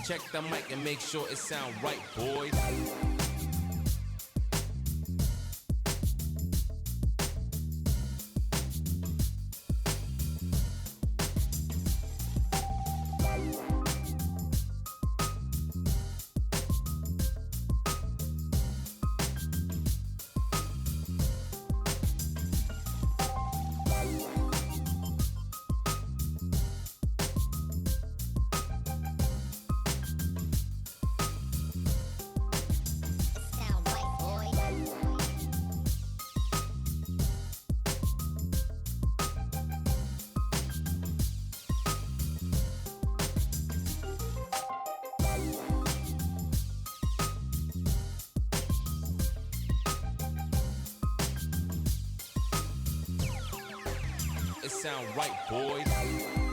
Check the mic and make sure it sound right, boys. It sound right, boys.